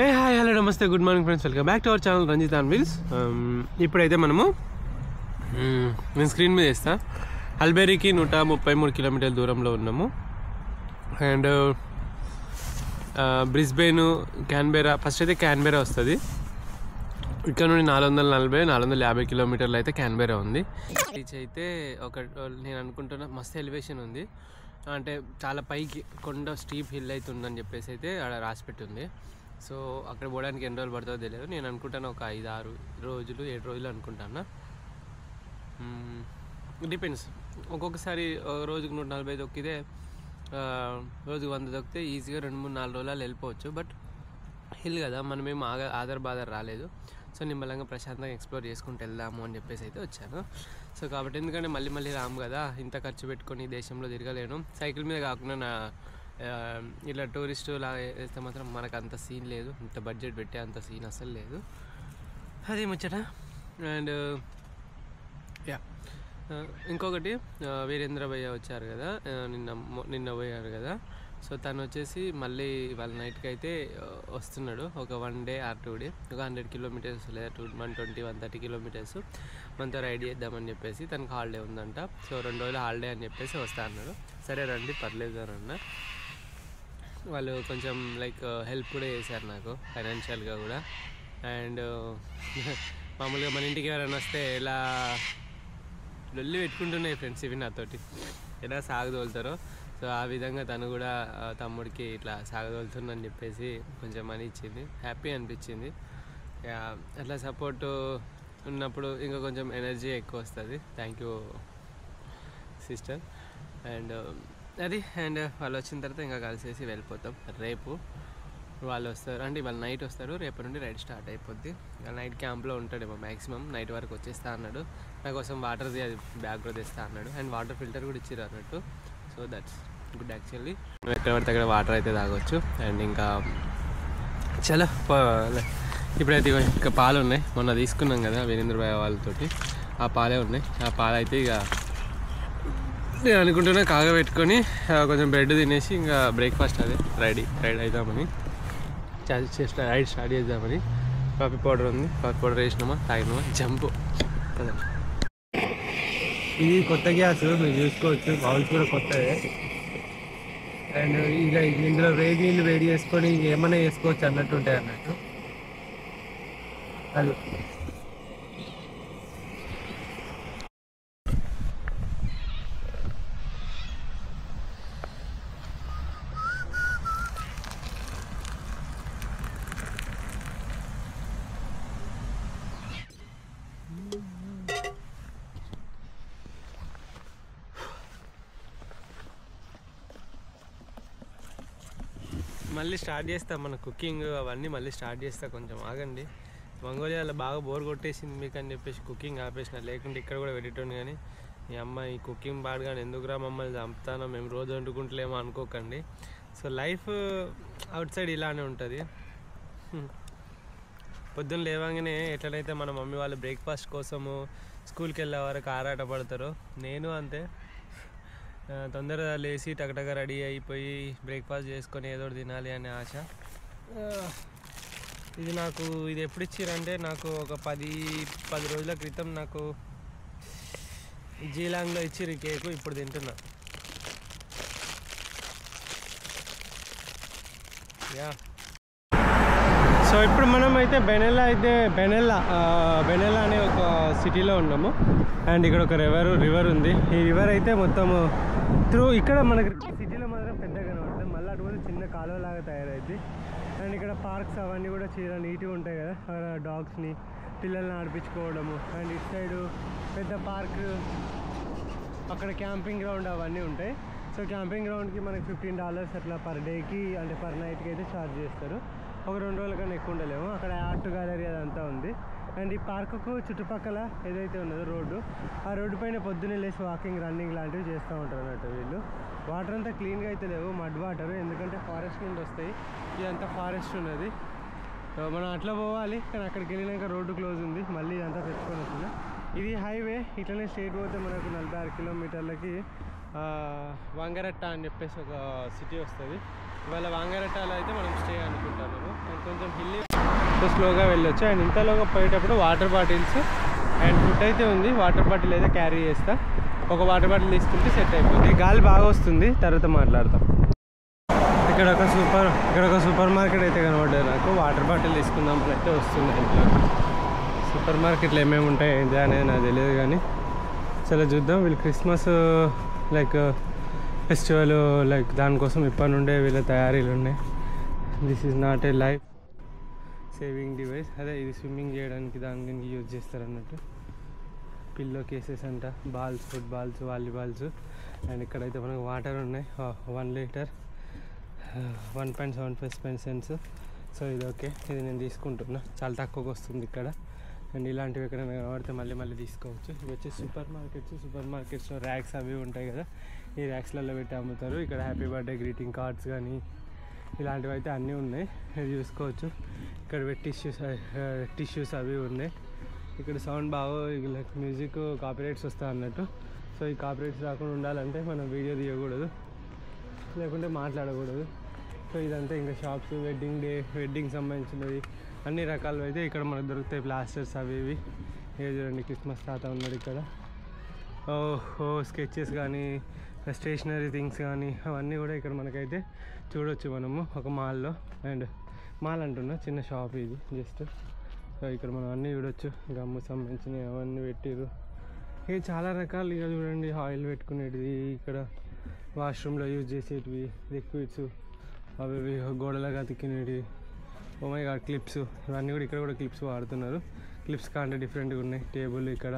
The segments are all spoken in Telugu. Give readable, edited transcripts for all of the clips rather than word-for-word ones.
హే హాయ్ హలో నమస్తే good morning friends, welcome back to our channel Ranjith on wheels. ఇప్పుడైతే మనము నేను స్క్రీన్ మీద వేస్తా అల్బెరీకి 133 కిలోమీటర్ల దూరంలో ఉన్నాము. అండ్ బ్రిస్బెయిన్, క్యాన్బెరా, ఫస్ట్ అయితే క్యాన్బెరా వస్తుంది. ఇక్కడ నుండి 450 కిలోమీటర్లు అయితే క్యాన్బెరా ఉంది. బీచ్ అయితే నేను అనుకుంటున్నా మస్తు ఎలివేషన్ ఉంది, అంటే చాలా పైకి కొండ స్టీప్ హిల్ అయితే ఉందని చెప్పేసి అయితే అక్కడ రాసిపెట్టి ఉంది. సో అక్కడ పోవడానికి ఎన్ని రోజులు పడుతుందో తెలియదు. నేను అనుకుంటాను ఒక 5-6 రోజులు 7 రోజులు అనుకుంటాను. డిపెండ్స్, ఒక్కొక్కసారి రోజుకు 140 దొక్కితే రోజుకు 100 దొక్కితే ఈజీగా 2-3-4 రోజులు వెళ్ళిపోవచ్చు. బట్ హిల్ కదా, మనమేం బాదర్ రాలేదు. సో నిమ్మలంగా ప్రశాంతంగా ఎక్స్ప్లోర్ చేసుకుంటూ వెళ్దాము అని చెప్పేసి అయితే వచ్చాను. సో కాబట్టి ఎందుకంటే మళ్ళీ రాము కదా, ఇంత ఖర్చు పెట్టుకొని దేశంలో తిరగలేను. సైకిల్ మీద కాకుండా ఇలా టూరిస్టు లాగా వేస్తే మాత్రం మనకు అంత సీన్ లేదు, ఇంత బడ్జెట్ పెట్టే అంత సీన్ అసలు లేదు. అది ముచ్చట. అండ్ ఇంకొకటి, వీరేంద్ర భయ్య వచ్చారు కదా, నిన్న పోయారు కదా. సో తను వచ్చేసి మళ్ళీ వాళ్ళ నైట్కి అయితే వస్తున్నాడు. ఒక 1 డే ఆర్ 2 డే, ఒక 100 కిలోమీటర్స్ లేదా 120-130 కిలోమీటర్స్ మనతో రైడ్ చేద్దామని చెప్పేసి తనకు హాలిడే ఉందంట. సో 2 రోజులు హాలిడే అని చెప్పేసి వస్తా అన్నాడు. సరే రండి పర్లేదు అని అన్న. వాళ్ళు కొంచెం లైక్ హెల్ప్ కూడా చేశారు నాకు ఫైనాన్షియల్గా కూడా. అండ్ మామూలుగా మన ఇంటికి ఎవరైనా వస్తే ఎలా లొల్లి పెట్టుకుంటున్నాయి ఫ్రెండ్స్ ఇవి నాతోటి, ఎలా సాగదోలుతారో. సో ఆ విధంగా తను కూడా తమ్ముడికి ఇట్లా సాగదోలుతుందని చెప్పేసి కొంచెం మనీ ఇచ్చింది, హ్యాపీ అనిపించింది. అట్లా సపోర్టు ఉన్నప్పుడు ఇంకా కొంచెం ఎనర్జీ ఎక్కువ వస్తుంది. Thank you sister. అండ్ అది, అండ్ వాళ్ళు వచ్చిన తర్వాత ఇంకా కలిసేసి వెళ్ళిపోతాం. రేపు వాళ్ళు వస్తారు అంటే వాళ్ళు నైట్ వస్తారు, రేపటి నుండి రైడ్ స్టార్ట్ అయిపోద్ది. నైట్ క్యాంప్లో ఉంటాడేమో మ్యాక్సిమం, నైట్ వరకు వచ్చేస్తా అన్నాడు. నా కోసం వాటర్ది అది బ్యాగ్లో తెస్తా అన్నాడు. అండ్ వాటర్ ఫిల్టర్ కూడా ఇచ్చిర్రు అన్నట్టు. So that's good actually. ఎక్కడ పడితే అక్కడ వాటర్ అయితే తాగొచ్చు. అండ్ ఇంకా చాలా ఇప్పుడైతే ఇంకా పాలు ఉన్నాయి, మొన్న తీసుకున్నాం కదా వీరేంద్ర భాయ్ వాళ్ళతోటి, ఆ పాలే ఉన్నాయి. ఆ పాలు అయితే ఇక నేను అనుకుంటున్నా కాగబెట్టుకొని కొంచెం బ్రెడ్ తినేసి ఇంకా బ్రేక్ఫాస్ట్ అదే రైడ్ అవుతామని, రైడ్ స్టార్ట్ చేద్దామని. కాఫీ పౌడర్ ఉంది, కాఫీ పౌడర్ వేసినామా, తాగినామా, జంపు కదా. ఇది కొత్త గ్యాస్ మీరు చూసుకోవచ్చు, బౌల్స్ కూడా కొత్తదే. అండ్ ఇలా ఇందులో వేడి నీళ్ళు వేడి చేసుకొని ఏమైనా వేసుకోవచ్చు అన్నట్టు ఉంటాయి అన్నట్టు. అది మళ్ళీ స్టార్ట్ చేస్తా మన కుకింగ్ అవన్నీ మళ్ళీ స్టార్ట్ చేస్తా. కొంచెం ఆగండి. మంగోలియాలో బాగా బోర్ కొట్టేసింది మీకు అని చెప్పేసి కుకింగ్ ఆపేసిన, లేకుంటే ఇక్కడ కూడా పెట్టేటోని. కానీ ఈ అమ్మ ఈ కుకింగ్ బాడ్ కానీ ఎందుకురా మమ్మల్ని చంపుతానో, మేము రోజు వండుకుంటలేమో అనుకోకండి. సో లైఫ్ అవుట్ సైడ్ ఇలానే ఉంటుంది. పొద్దున్న లేవగానే ఎట్లనైతే మన మమ్మీ వాళ్ళు బ్రేక్ఫాస్ట్ కోసము స్కూల్కి వెళ్ళే వరకు ఆరాట పడతారో, నేను అంతే. తొందరగా లేచి టకటక రెడీ అయిపోయి బ్రేక్ఫాస్ట్ చేసుకొని ఏదో తినాలి అనే ఆశ. ఇది ఎప్పుడు ఇచ్చిరంటే నాకు ఒక 10 రోజుల క్రితం నాకు జీలాంగ్లో ఇచ్చిర్రు కేకు, ఇప్పుడు తింటున్నా. సో ఇప్పుడు మనం అయితే బెనెల్లా అనే ఒక సిటీలో ఉన్నాము. అండ్ ఇక్కడ ఒక రివర్ ఉంది. ఈ రివర్ అయితే మొత్తము ఇక్కడ మనకి సిటీలో మాత్రం పెద్దగానే ఉంటుంది, మళ్ళీ అటువంటి చిన్న కాలువలాగా తయారైంది. అండ్ ఇక్కడ పార్క్స్ అవన్నీ కూడా చాలా నీట్గా ఉంటాయి కదా, డాగ్స్ని పిల్లల్ని ఆడిపించుకోవడము. అండ్ ఇటు సైడు పెద్ద పార్క్, అక్కడ క్యాంపింగ్ గ్రౌండ్ అవన్నీ ఉంటాయి. సో క్యాంపింగ్ గ్రౌండ్కి మనకి $15 అట్లా పర్ డేకి, అంటే పర్ నైట్కి అయితే ఛార్జ్ చేస్తారు. ఒక 2 రోజుల కన్నా ఎక్కువ ఉండలేము. అక్కడ ఆర్ట్ గ్యాలరీ అదంతా ఉంది. అండ్ ఈ పార్కుకు చుట్టుపక్కల ఏదైతే ఉన్నదో రోడ్డు, ఆ రోడ్డు పైన పొద్దున్నే లేసి వాకింగ్, రన్నింగ్ లాంటివి చేస్తూ ఉంటారు అన్నట్టు వీళ్ళు. వాటర్ అంతా క్లీన్గా అయితే లేవు, మడ్ వాటర్, ఎందుకంటే ఫారెస్ట్ నుండి వస్తాయి. ఇదంతా ఫారెస్ట్ ఉన్నది. మనం అట్లా పోవాలి, కానీ అక్కడికి వెళ్ళినాక రోడ్డు క్లోజ్ ఉంది, మళ్ళీ ఇదంతా తెచ్చుకొని వస్తుంది. ఇది హైవే, ఇట్లనే స్ట్రేట్ పోతే మనకు 46 కిలోమీటర్లకి వంగరట్ట అని చెప్పేసి ఒక సిటీ వస్తుంది. ఇవాళ వాంగరట్టాలో అయితే మనం స్టే అనుకుంటున్నాము. అండ్ కొంచెం హిల్లీ సో స్లోగా వెళ్ళొచ్చు. అండ్ ఇంతలోగా పోయేటప్పుడు వాటర్ బాటిల్స్ అండ్ ఫుడ్ అయితే ఉంది. వాటర్ బాటిల్ అయితే క్యారీ చేస్తా. ఒక వాటర్ బాటిల్ తీసుకుంటే సెట్ అయిపోతుంది. గాలి బాగా వస్తుంది, తర్వాత మాట్లాడతాం. ఇక్కడ ఒక సూపర్ మార్కెట్ అయితే కనబడ్డాయి నాకు. వాటర్ బాటిల్ తీసుకుందాం అయితే వస్తుంది. ఇంట్లో సూపర్ మార్కెట్లో ఏమేమి ఉంటాయి ఏంటి అనేది నాకు తెలియదు, కానీ చాలా చూద్దాం. వీళ్ళు క్రిస్మస్ లైక్ ఫెస్టివల్ లైక్ దానికోసం ఇప్పటి నుండే వీళ్ళ తయారీలు ఉన్నాయి. This is not a life saving device. అదే ఇది స్విమ్మింగ్ చేయడానికి దానికి యూజ్ చేస్తారు అన్నట్టు. పిల్లో కేసెస్ అంట, బాల్స్, ఫుట్బాల్స్, వాలీబాల్స్. అండ్ ఇక్కడైతే మనకు వాటర్ ఉన్నాయి. 1 లీటర్ 1.75 cents. సో ఇది ఓకే, ఇది నేను తీసుకుంటున్నా. చాలా తక్కువకి వస్తుంది ఇక్కడ. అండ్ ఇలాంటివి ఎక్కడైనా కనబడితే మళ్ళీ తీసుకోవచ్చు. ఇవి వచ్చి సూపర్ మార్కెట్స్లో ర్యాక్స్ అవి ఉంటాయి కదా, ఈ ర్యాక్స్లలో పెట్టి అమ్ముతారు. ఇక్కడ హ్యాపీ బర్త్డే గ్రీటింగ్ కార్డ్స్ కానీ ఇలాంటివి అయితే అన్నీ ఉన్నాయి, ఇది చూసుకోవచ్చు. ఇక్కడ టిష్యూస్ అవి ఉన్నాయి. ఇక్కడ సౌండ్ బాగా లైక్ మ్యూజిక్ కాపీరైట్స్ వస్తాయి అన్నట్టు. సో ఈ కాపీరైట్స్ రాకుండా ఉండాలంటే మనం వీడియో తీయకూడదు, లేకుంటే మాట్లాడకూడదు. సో ఇదంతా ఇంకా షాప్స్, వెడ్డింగ్ సంబంధించినవి అన్ని రకాలు అయితే ఇక్కడ మనకు దొరుకుతాయి. ప్లాస్టర్స్ అవి ఇవి. ఇక చూడండి క్రిస్మస్ తాత ఉన్నాడు ఇక్కడ. స్కెచెస్ కానీ స్టేషనరీ థింగ్స్ కానీ అవన్నీ కూడా ఇక్కడ మనకైతే చూడొచ్చు మనము ఒక మాల్లో. అండ్ మాల్ అంటున్నా, చిన్న షాప్ ఇది జస్ట్. సో ఇక్కడ మనం అన్నీ చూడొచ్చు. గమ్ము సంబంధించినవి అవన్నీ పెట్టిరు. ఇక చాలా రకాలు. ఇక చూడండి ఆయిల్ పెట్టుకునేటివి, ఇక్కడ వాష్రూమ్లో యూజ్ చేసేటివి, లిక్విడ్స్ అవి గోడలాగా అతికినేటివి. ఓ మై గాడ్, క్లిప్స్ ఇవన్నీ కూడా ఇక్కడ కూడా క్లిప్స్ వాడుతున్నారు. క్లిప్స్ కాంటే డిఫరెంట్గా ఉన్నాయి. టేబుల్ ఇక్కడ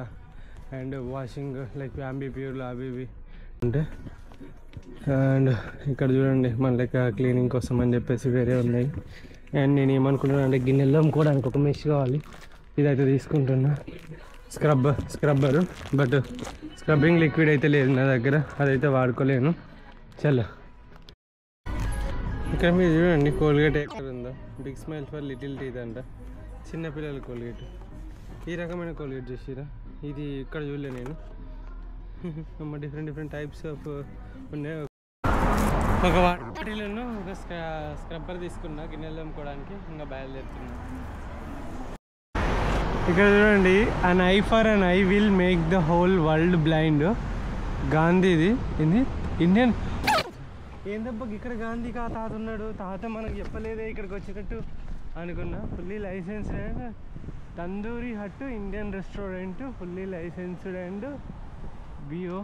అండ్ వాషింగ్ లైక్ అంబిప్యూర్లు అవి ఇవి ఉంటాయి. అండ్ ఇక్కడ చూడండి మన లెక్క క్లీనింగ్ కోసం అని చెప్పేసి వేరే ఉన్నాయి. అండ్ నేను ఏమనుకుంటున్నాను అంటే గిన్నెలు అమ్ముకోవడానికి ఒక మెష్ కావాలి. ఇదైతే తీసుకుంటున్నా, స్క్రబ్బరు. బట్ స్క్రబ్బింగ్ లిక్విడ్ అయితే లేదు నా దగ్గర, అదైతే వాడుకోలేను. చలో ఇక్కడ మీరు చూడండి కోల్గేట్ ఎక్కడ ఉందో. Big smile for little teeth అంట, చిన్నపిల్లల కోల్గేట్. ఈ రకమైన కోల్గేట్ చేసిరా, ఇది ఇక్కడ చూడలే నేను. డిఫరెంట్ టైప్స్ ఆఫ్ ఉన్నాయి. ఒక వాటిలోనూ ఒక స్క్రబ్బర్ తీసుకున్నా గిన్నెలు అమ్ముకోవడానికి. ఇంకా బయలుదేరుతున్నా. ఇక్కడ చూడండి, an eye for an eye will make the whole world blind. గాంధీది ఇది ఇండియన్. ఏందబ్బా ఇక్కడ గాంధీ తాత ఉన్నాడు. తాత మనకు చెప్పలేదే ఇక్కడికి వచ్చేటట్టు అనుకున్నా. Fully licensed and tandoori hut Indian restaurant, fully licensed and BYO.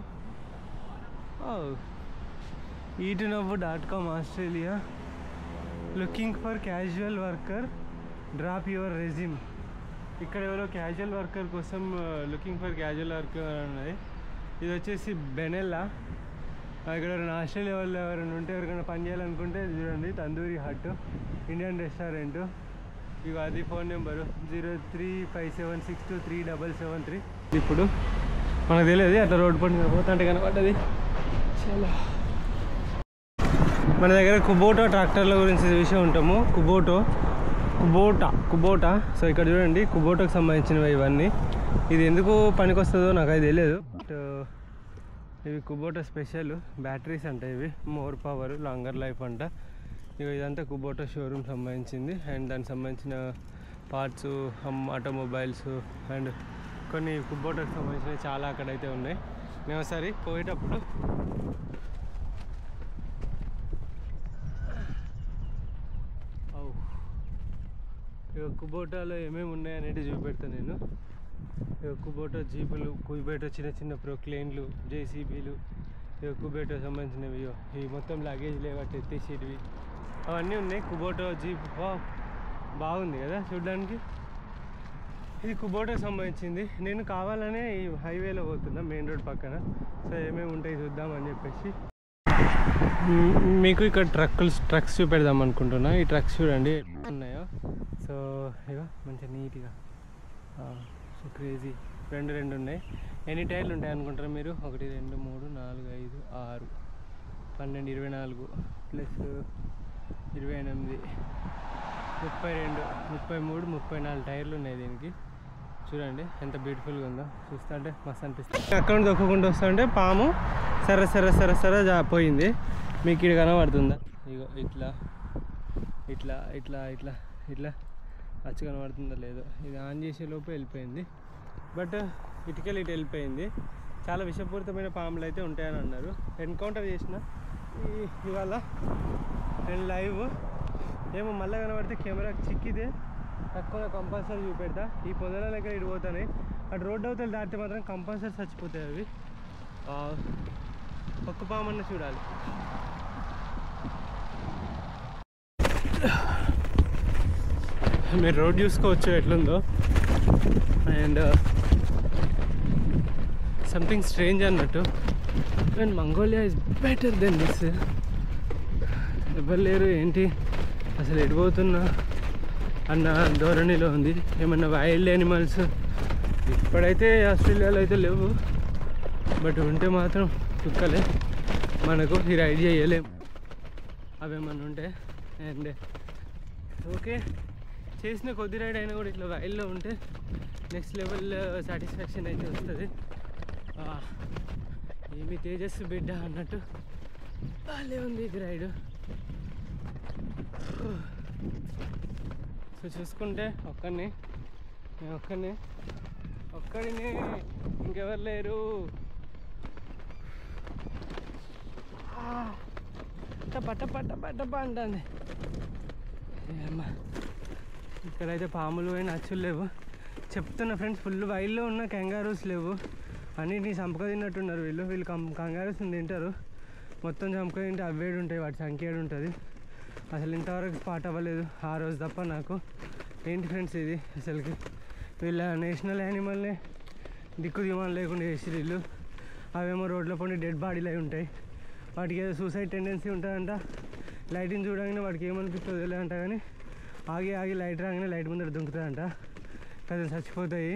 eatnow.com Australia. Looking for casual worker, drop your resume. ఇక్కడ ఎవరో క్యాజువల్ వర్కర్ కోసం లుకింగ్ ఫర్ క్యాజువల్ వర్కర్ అన్నది. ఇది వచ్చేసి బెనెల్లా. ఇక్కడ ఎవరైనా ఆస్ట్రేలియా వాళ్ళు ఎవరైనా ఉంటే, ఎవరికైనా పని చేయాలనుకుంటే చూడండి, తందూరి హట్ ఇండియన్ రెస్టారెంట్. ఇక అది ఫోన్ నెంబరు 0357623773. ఇప్పుడు మనకు తెలియదు, అట్లా రోడ్డు పండుగ పోతుంటే కనబడ్డది. చాలా మన దగ్గర కుబోటా ట్రాక్టర్ల గురించి విషయం ఉంటాము. కుబోటా. సో ఇక్కడ చూడండి కుబోటాకు సంబంధించినవి ఇవన్నీ. ఇది ఎందుకు పనికి వస్తుందో నాకు అది తెలియదు. బట్ ఇవి కుబోటా స్పెషల్ బ్యాటరీస్ అంట. ఇవి మోర్ పవర్, లాంగర్ లైఫ్ అంట. ఇక ఇదంతా కుబోటా షోరూమ్ సంబంధించింది. అండ్ దానికి సంబంధించిన పార్ట్స్, ఆటోమొబైల్స్ అండ్ కొన్ని కుబోటాకు సంబంధించినవి చాలా అక్కడైతే ఉన్నాయి. మేము ఒకసారి పోయేటప్పుడు ఇక కుబోటాలో ఏమేమి ఉన్నాయనేది చూపెడతాను నేను. ఇక కుబోటా జీపులు, కుబోటా చిన్న ప్రొక్లేన్లు, జేసీబీలు, ఇక కుబోటా సంబంధించినవి, ఈ మొత్తం లగేజ్ లేవట్టి ఎత్తేసేటివి అవన్నీ ఉన్నాయి. కుబోటా జీప్ బాగుంది కదా చూడడానికి. ఇది కుబోటాకు సంబంధించింది. నేను కావాలనే ఈ హైవేలో పోతున్నా, మెయిన్ రోడ్ పక్కన. సో ఏమేమి ఉంటాయి చూద్దామని చెప్పేసి మీకు ఇక్కడ ట్రక్స్ చూపెడదాం అనుకుంటున్నా. ఈ ట్రక్స్ చూడండి ఉన్నాయో. సో ఇక మంచిగా నీట్గా, సో క్రేజీ. రెండు ఉన్నాయి. ఎన్ని టైర్లు ఉంటాయి అనుకుంటారా మీరు? 1 2 3 4 5 6 12 24 ప్లస్ 28 32 33 34 టైర్లు ఉన్నాయి దీనికి. చూడండి ఎంత బ్యూటిఫుల్గా ఉందో. చూస్తా అంటే మస్తు అనిపిస్తుంది. అక్కడ నుంచి దొక్కకుండా వస్తుంటే పాము సర పోయింది. మీకు ఇక్కడ కనబడుతుందా? ఇగో ఇట్లా ఇట్లా ఇట్లా ఇట్లా ఇట్లా అచ్చు కనబడుతుందో లేదో, ఇది ఆన్ చేసే లోపు వెళ్ళిపోయింది. బట్ ఇటుకెళ్ళి ఇటు వెళ్ళిపోయింది. చాలా విషపూరితమైన పాములు అయితే ఉంటాయని అన్నారు. ఎన్కౌంటర్ చేసిన ఇవాళ నేను లైవ్. ఏమో మళ్ళీ కనబడితే కెమెరాకి చిక్కితే తక్కువ కంపల్సరీ చూపెడతా. ఈ పొదల దగ్గర ఇటు పోతాయి, అటు రోడ్డు అవతలు దాటితే మాత్రం కంపల్సరీ చచ్చిపోతాయి అవి. ఒక్క పామన్న చూడాలి. మీరు రోడ్ చూసుకోవచ్చు ఎట్లుందో. అండ్ సంథింగ్ స్ట్రేంజ్ అన్నట్టు. And Mongolia is better than this. ఎవరు లేరు ఏంటి అసలు ఎడిపోతున్నా అన్న ధోరణిలో ఉంది. ఏమన్నా వైల్డ్ యానిమల్స్ ఇప్పుడైతే ఆస్ట్రేలియాలో అయితే లేవు, బట్ ఉంటే మాత్రం కుక్కలే మనకు. ఈ రైడ్ చేయలేం అవేమన్నా ఉంటే. అండ్ ఓకే, చేసిన కొద్ది రైడ్ అయినా కూడా ఇట్లా వైల్డ్లో ఉంటే నెక్స్ట్ లెవెల్ సాటిస్ఫాక్షన్ అయితే వస్తుంది. ఏమి తేజస్సు బిడ్డ అన్నట్టు బాగానే ఉంది ఇది రైడు. సో చూసుకుంటే నేను ఒక్కడినే ఇంకెవరు లేరు. పట్ట పట్ట పట్ట అంటుంది. అమ్మా ఇక్కడైతే పాములు అయినా అచ్చులు లేవు. చెప్తున్నా ఫ్రెండ్స్, ఫుల్ వైల్డ్లో ఉన్న కంగారూస్ లేవు. అన్నిటినీ చంపక తిన్నట్టున్నారు వీళ్ళు కంగారూస్ తింటారు. మొత్తం చంపక తింటే అవ్వేడు ఉంటాయి, వాటి సంఖ్య ఉంటుంది. అసలు ఇంతవరకు స్పాట్ అవ్వలేదు ఆ రోజు తప్ప నాకు. ఏంటి ఫ్రెండ్స్ ఇది అసలుకి, వీళ్ళ నేషనల్ యానిమల్ని దిక్కు దిమాలు లేకుండా చేసి వీళ్ళు. అవేమో రోడ్ల పండి డెడ్ బాడీలు అయి ఉంటాయి. వాటికి ఏదో సూసైడ్ టెండెన్సీ ఉంటుందంట. లైట్ని చూడగానే వాడికి ఏమనిపిస్తుందో తెలియదంట, కానీ ఆగి లైట్ రాగానే లైట్ ముందర దుంకుతుందంట, కదా చచ్చిపోతాయి.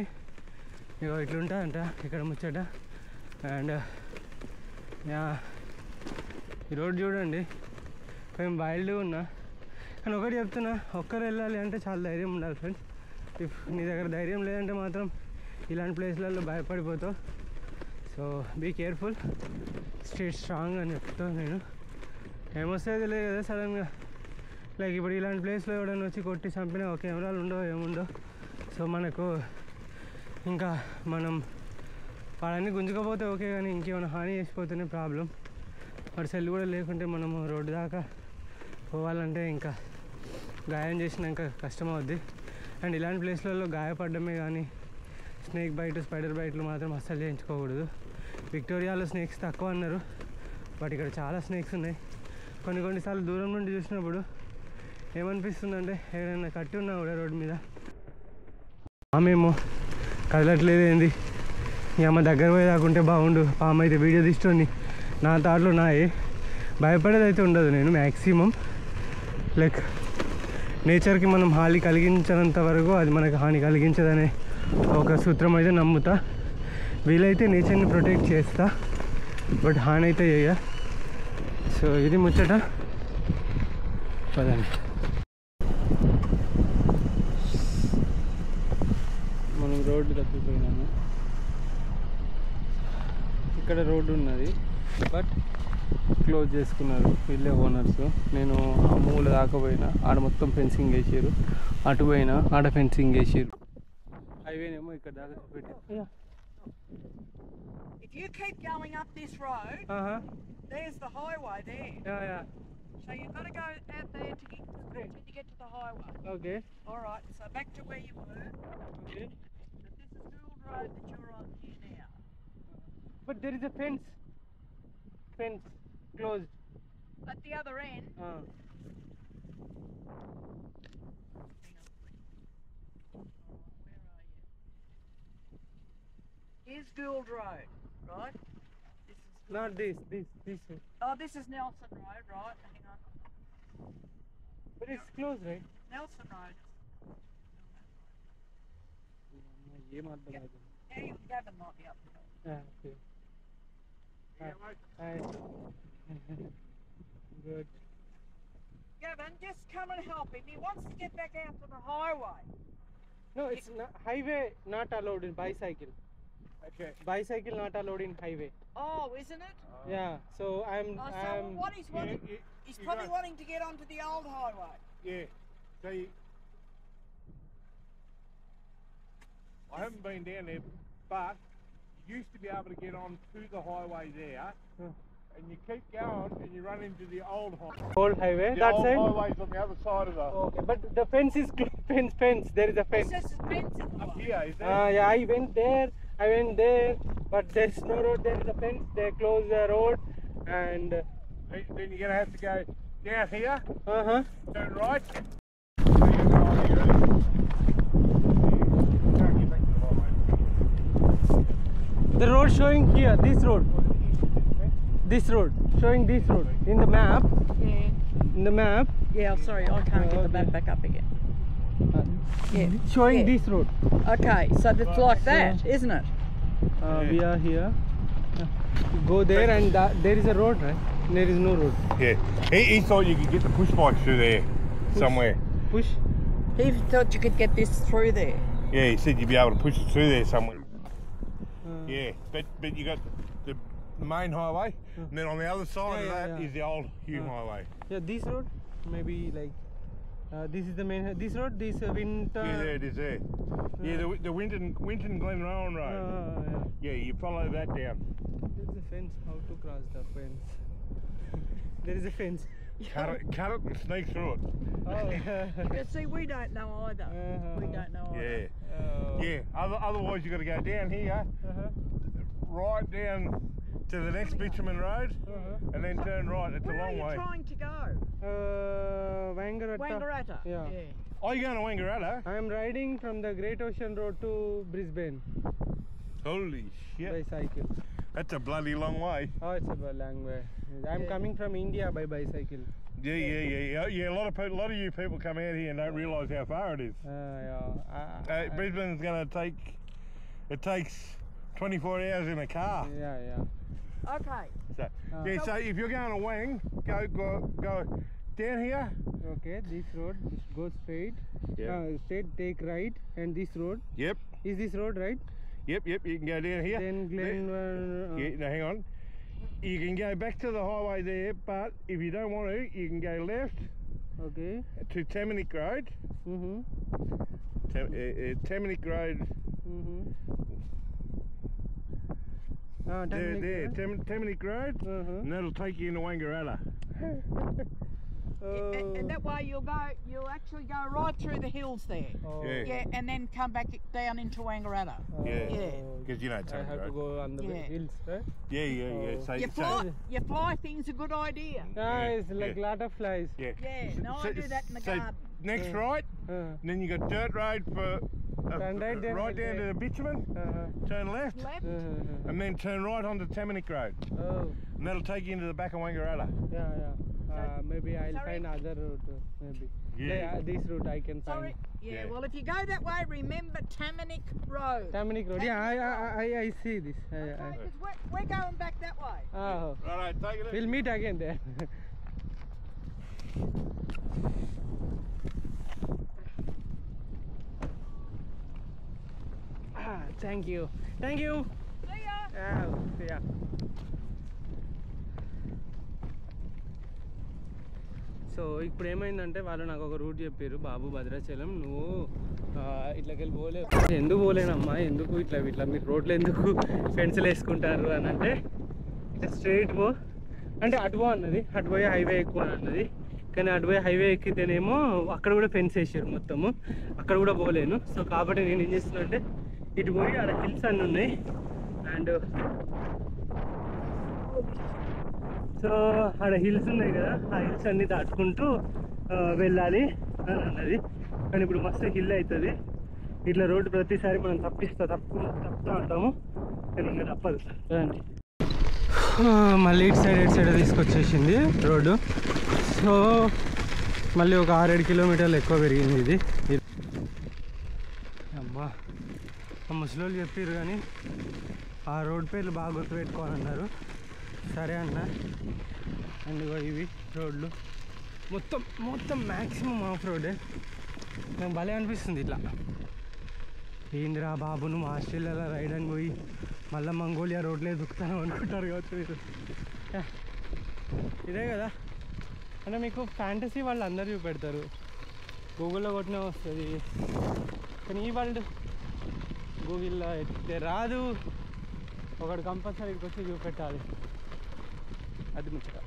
ఇక ఇట్లుంటుందంట ఇక్కడ ముచ్చట. అండ్ ఈ రోడ్ చూడండి, మేము వైల్డ్గా ఉన్నా. కానీ ఒకటి చెప్తున్నా, ఒక్కరు వెళ్ళాలి అంటే చాలా ధైర్యం ఉండాలి ఫ్రెండ్స్. ఇఫ్ నీ దగ్గర ధైర్యం లేదంటే మాత్రం ఇలాంటి ప్లేస్లలో భయపడిపోతావు. So be careful, stay strong అని చెప్తాను నేను. ఏమొస్తే తెలియదు కదా సడన్గా. లైక్ ఇప్పుడు ఇలాంటి ప్లేస్లో ఎవడైనా వచ్చి కొట్టి చంపినా కెమెరాలు ఉండవు ఏముండవు. సో మనకు ఇంకా మనం వాడన్నీ గుంజుకపోతే ఓకే, కానీ ఇంకేమైనా హాని చేసిపోతేనే ప్రాబ్లం. వాడు సెల్ కూడా లేకుంటే మనము రోడ్డు దాకా పోవాలంటే ఇంకా గాయం చేసినాక కష్టం అవుద్ది. అండ్ ఇలాంటి ప్లేస్లలో గాయపడమే కానీ స్నేక్ బైట్, స్పైడర్ బైట్లు మాత్రం అస్సలు చేయించుకోకూడదు. విక్టోరియాలో స్నేక్స్ తక్కువ అన్నారు, బట్ ఇక్కడ చాలా స్నేక్స్ ఉన్నాయి. కొన్నిసార్లు దూరం నుండి చూసినప్పుడు ఏమనిపిస్తుందంటే ఏదైనా కట్టి ఉన్నా కూడా రోడ్డు మీద పామేమో కదలట్లేదు ఏంది, ఇక అమ్మ దగ్గర పోయి దాకుంటే బాగుండు, పాము అయితే వీడియో తీస్తుంది నా తాట్లో నాయే. భయపడేది అయితే ఉండదు నేను మ్యాక్సిమం. లైక్ నేచర్కి మనం హాని కలిగించినంత వరకు అది మనకు హాని కలిగించదనే ఒక సూత్రం అయితే నమ్ముతా. వీలైతే నేచర్ని ప్రొటెక్ట్ చేస్తా, బట్ హాని అయితే చేయ. సో ఇది ముచ్చట. పదండి, మనం రోడ్డు తప్పిపోయినాము. ఇక్కడ రోడ్డు ఉన్నది బట్ క్లోజ్ చేసుకున్నారు వీళ్ళే ఓనర్స్. నేను ఆ మూల దాకపోయినా ఆడ మొత్తం ఫెన్సింగ్ వేసారు, అటు పోయినా ఆడ ఫెన్సింగ్ వేసారు. హైవేనేమో ఇక్కడ దాకా పెట్టి. If you keep going up this road, there's the highway there. Yeah. So you've got to go out there to get to the highway. Okay. All right. So back to where you were. Okay. But this is Gould Road that you're on here now. But there is a fence closed. At the other end. Hang on. Where are you? Here's Gould Road, right? This is Gould. Not this. Oh, this is Nelson Road, right? Hang on. But it's closed, right? Nelson Road. Yeah, Gavin might be up there. Yeah, okay. Hi. Good. Gavin, just come and help him. He wants to get back out to the highway. No, it's not highway. Not allowed in bicycle. Okay. Bicycle not allowed in highway. Oh, isn't it? Yeah. So I'm. So what is what? He's probably wanting to get onto the old highway. Yeah. So I haven't been down there, but you used to be able to get on to the highway there, and you keep going and you run into the old highway. Old highway, The that old side? highway's on the other side of the... Okay, but the fence is fence. There is a fence. It's just a fence in the Up way. here, is there? Yeah, I went there, but there's no road. There is a fence. They close the road, and Then you're going to have to go down here, turn right. the road showing here. This road, showing this road in the map. Yeah. In the map, Yeah, sorry, I can't get the map back up again. Yeah. showing Yeah. this road. Okay, so it's like that, isn't it? We are here. Go there, and there is a road, right? There is no road. Yeah. He thought you could get the push bikes through there somewhere. Push. He thought you could get this through there. Yeah, he said you'd be able to push it through there somewhere. Yeah, but you got the main highway, and then on the other side of that is the old Hume Highway. Yeah, this road, maybe like this is the main. This road, this winter. Yeah, there it is there. Yeah, the Winton Glenrowan Road. Yeah, you follow that down. There's a fence. How to cross the fence? There is a fence. Cut it and sneak through it. Oh. Yeah, see, we don't know either. We don't know either. Yeah. Yeah. Otherwise, you got to go down here, right down to the next bitumen road, and then turn right. It's Where a are long you way. trying to go? Wangaratta. Wangaratta. Yeah. Oh, you're going to Wangaratta? I am riding from the Great Ocean Road to Brisbane Holy by shit! cycle. That's a bloody long way. Oh, it's a long way. I'm coming from India by bicycle. Yeah. A lot of you people come out here and don't realise how far it is. Brisbane's going to take. It takes 24 hours in a car. Yeah. Okay. So, so if you're going to Wang, go down here. Okay, this road goes straight. Yeah. Straight, take right, and this road. Yep. Is this road right? Yep. You can go down here. Then Glen. Yeah. No, hang on. You can go back to the highway there, but if you don't want to, you can go left Okay. to Tamanic Road. Tamanic Road. There. Tamanic Road, and that'll take you into Wangaratta. And that way you'll actually go right through the hills there. Yeah, and then come back down into Wangaratta. Yeah. Because you know I Tamanic have to Road. go on the Yeah. hills, right? Yeah. So, Your fly thing's a good idea. It's like lot of flies. yeah. Yeah, no, I do that in the garden. Next right, then you got dirt road for Turn right there, right down to the bitumen. Turn left, Left. and then turn right onto Tamanic Road, Oh, and that'll take you into the back of Wangaratta. yeah. Maybe I'll Sorry? find other route. Maybe. Yeah. This route I can find. Sorry. Yeah, Yeah. well, if you go that way, remember Tamanic Road. Tamanic Road. Yeah, I see this. Okay, 'cause we're going back that way. Oh, Right, take it. we'll meet again there. Thank you. See ya. Yeah. So ఇప్పుడు ఏమైందంటే వాళ్ళు నాకు ఒక రూట్ చెప్పారు, బాబు భద్రాచలం నువ్వు ఇట్లకి వెళ్ళి పోలేవు. ఎందుకు పోలేనమ్మా, ఎందుకు ఇట్లా మీరు రోడ్లు ఎందుకు ఫెన్స్లు వేసుకుంటారు అని అంటే, ఇట్లా స్ట్రైట్ పో అంటే అటు పో అన్నది, అటు పోయి హైవే ఎక్కువ అన్నది. కానీ అటు పోయి హైవే ఎక్కితేనేమో అక్కడ కూడా ఫెన్స్ వేసారు మొత్తము, అక్కడ కూడా పోలేను. సో కాబట్టి నేను ఏం చేస్తున్నా అంటే ఇటు పోయి ఆడ హిల్స్ అన్నీ ఉన్నాయి, అండ్ సో ఆడ హిల్స్ ఉన్నాయి కదా, ఆ హిల్స్ అన్నీ దాటుకుంటూ వెళ్ళాలి అని అన్నది. కానీ ఇప్పుడు మస్తు హిల్ అవుతుంది ఇట్లా రోడ్డు, ప్రతిసారి మనం తప్పుతూ ఉంటాము, కానీ ఇంకా తప్పదు కదండి. మళ్ళీ ఇటు సైడ్ తీసుకొచ్చేసింది రోడ్డు. సో మళ్ళీ ఒక 6-7 కిలోమీటర్లు ఎక్కువ పెరిగింది ఇది. అమ్మా, ఆ ముసలోళ్ళు చెప్పారు కానీ ఆ రోడ్ పేర్లు బాగా గుర్తుపెట్టుకోవాలన్నారు. సరే అన్న. అండ్ ఇవి రోడ్లు మొత్తం మ్యాక్సిమం ఆఫ్ రోడే. నాకు భలే అనిపిస్తుంది ఇట్లా. ఏందిరా బాబు నువ్వు ఆస్ట్రేలియాలో రైడ్ అని పోయి మళ్ళీ మంగోలియా రోడ్లే దుక్కుతాను అనుకుంటారు కావచ్చు మీరు. ఇదే కదా అంటే మీకు ఫ్యాంటసీ వాళ్ళు అందరూ చూపెడతారు, గూగుల్లో కొట్టినా వస్తుంది, కానీ ఈ వరల్డ్ గూగుల్లో ఎత్తితే రాదు. ఒకటి కంపల్సరీ ఇక్కడికి వచ్చి చూపెట్టాలి, అది ముచ్చట.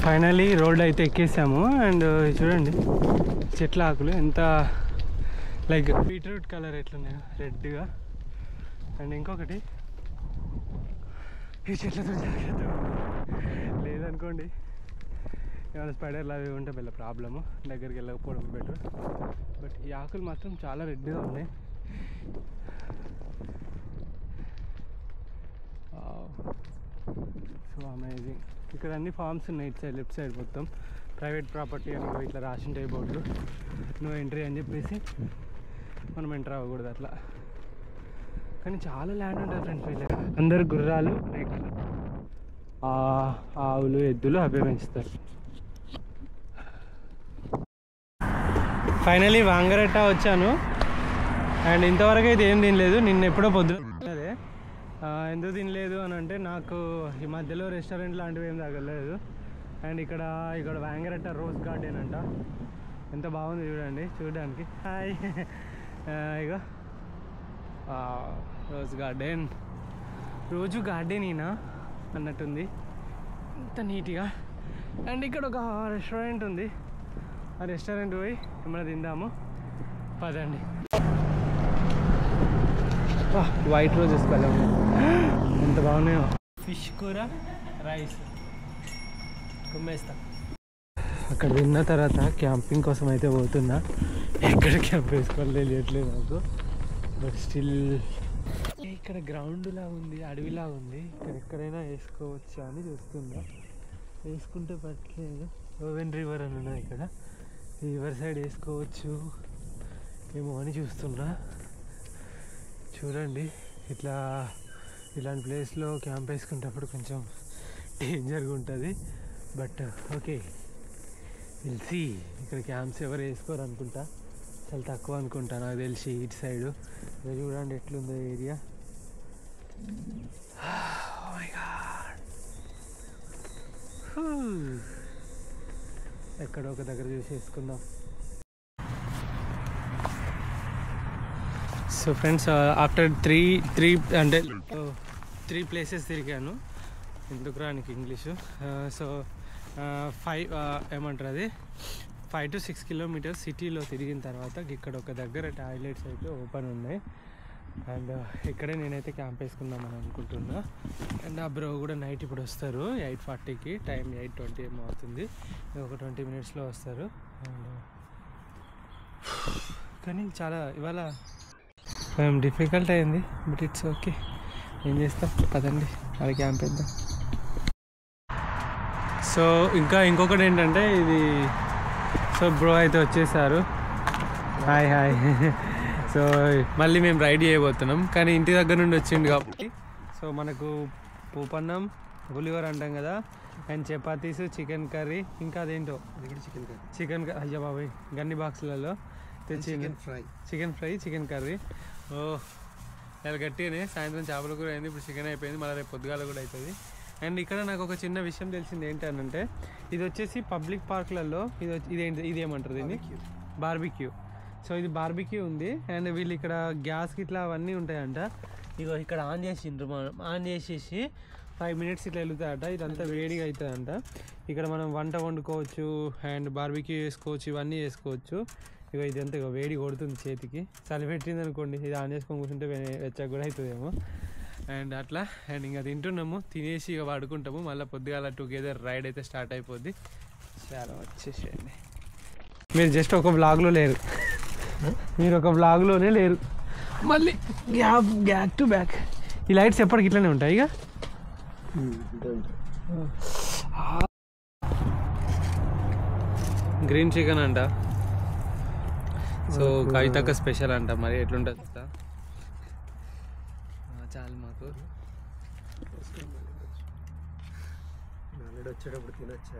ఫైనలీ రోడ్ అయితే ఎక్కేసాము. అండ్ చూడండి చెట్ల ఆకులు ఎంత లైక్ బీట్రూట్ కలర్ ఎట్లున్నాయో రెడ్గా. అండ్ ఇంకొకటి ఈ చెట్లతో జాగ్రత్త, లేదనుకోండి ఏమైనా స్పైడర్లు అవి ఉంటే పెద్ద ప్రాబ్లము, దగ్గరికి వెళ్ళకపోవడం బెటర్. బట్ ఈ ఆకులు మాత్రం చాలా రెడ్గా ఉన్నాయి. So amazing. ఇక్కడ అన్ని ఫార్మ్స్ ఉన్నాయి ఇటు సైడ్, లెఫ్ట్ సైడ్ మొత్తం ప్రైవేట్ ప్రాపర్టీ అని ఇట్లా రాసింటాయి బోర్డులు, నో ఎంట్రీ అని చెప్పేసి మనం ఎంటర్ అవ్వకూడదు అట్లా. కానీ చాలా ల్యాండ్ ఉంటుంది ఫ్రెండ్స్ వీళ్ళు. అందరు గుర్రాలు, లైక్ ఆవులు, ఎద్దులు అవే పెంచుతారు. ఫైనలీ వాంగరట్ట వచ్చాను. అండ్ ఇంతవరకు అయితే ఏం తినలేదు, నిన్న ఎప్పుడో పొద్దున అదే. ఎందుకు తినలేదు అని అంటే నాకు ఈ మధ్యలో రెస్టారెంట్ లాంటివి ఏం తగలేదు. అండ్ ఇక్కడ వాంగరట్ట రోజ్ గార్డెన్ అంట, ఎంత బాగుంది చూడండి చూడడానికి. హాయ్ ఇక రోజ్ గార్డెన్, రోజు గార్డెన్ ఈయన అన్నట్టుంది, ఇంత నీట్గా. అండ్ ఇక్కడ ఒక రెస్టారెంట్ ఉంది, ఆ రెస్టారెంట్ పోయి ఏమైనా తిందాము, పదండి. వైట్ రోజెస్ భలే ఉన్నాయి, ఎంత బాగున్నాయో. ఫిష్ కూర, రైస్ కుమ్మేస్తా. అక్కడ తిన్న తర్వాత క్యాంపింగ్ కోసం అయితే పోతున్నా. ఎక్కడ క్యాంప్ వేసుకోవాలి తెలియట్లేదు నాకు, బట్ స్టిల్ ఇక్కడ గ్రౌండ్ లాగా ఉంది, అడవిలా ఉంది, ఇక్కడ ఎక్కడైనా వేసుకోవచ్చా అని చూస్తున్నా. వేసుకుంటే పట్టలేదు. ఓవెన్ రివర్ అని ఉన్నది ఇక్కడ, రివర్ సైడ్ వేసుకోవచ్చు ఏమో అని చూస్తున్నా. చూడండి ఇలాంటి ప్లేస్లో క్యాంప్ వేసుకునేటప్పుడు కొంచెం డేంజర్గా ఉంటుంది, బట్ ఓకే విల్ సీ. ఇక్కడ క్యాంప్స్ ఎవరు వేసుకోరు అనుకుంటా, చాలా తక్కువ అనుకుంటా నాకు తెలిసి ఇటు సైడు. ఇక్కడ చూడండి ఎట్లుందో ఏరియా. Oh my God. ఎక్కడో ఒక దగ్గర చూసి వేసుకుందాం. So friends, after three places తిరిగాను. ఎందుకు రానికి ఇంగ్లీషు. సో 5 to 6 కిలోమీటర్స్ సిటీలో తిరిగిన తర్వాత ఇక్కడ ఒక దగ్గర టాయిలెట్స్ అయితే ఓపెన్ ఉన్నాయి. అండ్ ఇక్కడే నేనైతే క్యాంప్ వేసుకుందామని అనుకుంటున్నా. అండ్ ఆ బ్రో కూడా నైట్ ఇప్పుడు వస్తారు 8:40కి, టైం 8:20 ఏమో అవుతుంది, ఒక 20 మినిట్స్లో వస్తారు. అండ్ కానీ చాలా ఇవాళ కొంచెం డిఫికల్ట్ అయింది, బట్ ఇట్స్ ఓకే. ఏం చేస్తాం, పదండి అది క్యాంప్ వేద్దాం. సో ఇంకొకటి ఏంటంటే ఇది, సో బ్రో అయితే వచ్చేసారు. Hi hi. సో మళ్ళీ మేము రైడ్ చేయబోతున్నాం, కానీ ఇంటి దగ్గర నుండి వచ్చింది కాబట్టి. సో మనకు పూపన్నం, పులిహోర అంటాం కదా, అండ్ చపాతీస్, చికెన్ కర్రీ, ఇంకా అదేంటో చికెన్ అయ్యా బాబాయ్ గన్ని బాక్సులలో తెచ్చి చికెన్ ఫ్రై, చికెన్ కర్రీ. ఓ చాలా గట్టిగానే. సాయంత్రం చేపల కూర అయింది, ఇప్పుడు చికెన్ అయిపోయింది, మళ్ళీ రేపు పొద్దుగాల కూడా అవుతుంది. అండ్ ఇక్కడ నాకు ఒక చిన్న విషయం తెలిసింది ఏంటంటే, ఇది వచ్చేసి పబ్లిక్ పార్క్లలో ఇదేమంటారు దీన్ని, బార్బిక్యూ. సో ఇది బార్బిక్యూ ఉంది. అండ్ వీళ్ళు ఇక్కడ గ్యాస్కి ఇట్లా అవన్నీ ఉంటాయంట. ఇగో ఇక్కడ ఆన్ చేసిండ్రు, ఆన్ చేసేసి 5 minutes ఇట్లా వెళ్తాయట, ఇదంతా వేడిగా అవుతుందంట. ఇక్కడ మనం వంట వండుకోవచ్చు, అండ్ బార్బిక్యూ చేసుకోవచ్చు, ఇవన్నీ చేసుకోవచ్చు. ఇక ఇదంతా ఇక వేడి కొడుతుంది చేతికి, చలి పెట్టింది అనుకోండి, ఇది ఆన్ చేసుకొని కూర్చుంటే వెచ్చగా కూడా అవుతుందేమో. అండ్ అట్లా. అండ్ ఇంకా తింటున్నాము, తినేసి ఇక పడుకుంటాము, మళ్ళీ పొద్దుగాల టుగెదర్ రైడ్ అయితే స్టార్ట్ అయిపోద్ది. చాలా వచ్చేసేయండి. మీరు జస్ట్ ఒక బ్లాగ్లో లేరు, మీరు ఒక బ్లాగ్లోనే లేరు, మళ్ళీ బ్యాక్ టు బ్యాక్. ఈ లైట్స్ ఎప్పటికి ఇట్లానే ఉంటాయి. ఇక గ్రీన్ చికెన్ అంట, సో కవితక్క స్పెషల్ అంట, మరి ఎట్లుంటుంది చాలు మాకు. వచ్చేటప్పుడు తినొచ్చా,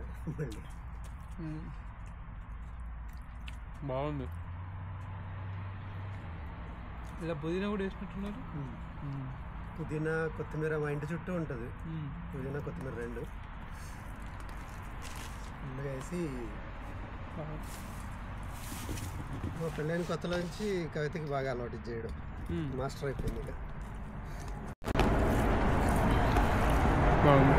బాగుంది. ఇలా పుదీనా కూడా వేసినట్టున్నారు, పుదీనా కొత్తిమీర మా ఇంటి చుట్టూ ఉంటుంది. పుదీనా కొత్తిమీర 2 ముందుగా వేసి మా పెళ్ళైన కొత్తలో నుంచి కవితకి బాగా అలవాటు చేయడం మాస్టర్ అయిపోయింది. బాగుంది.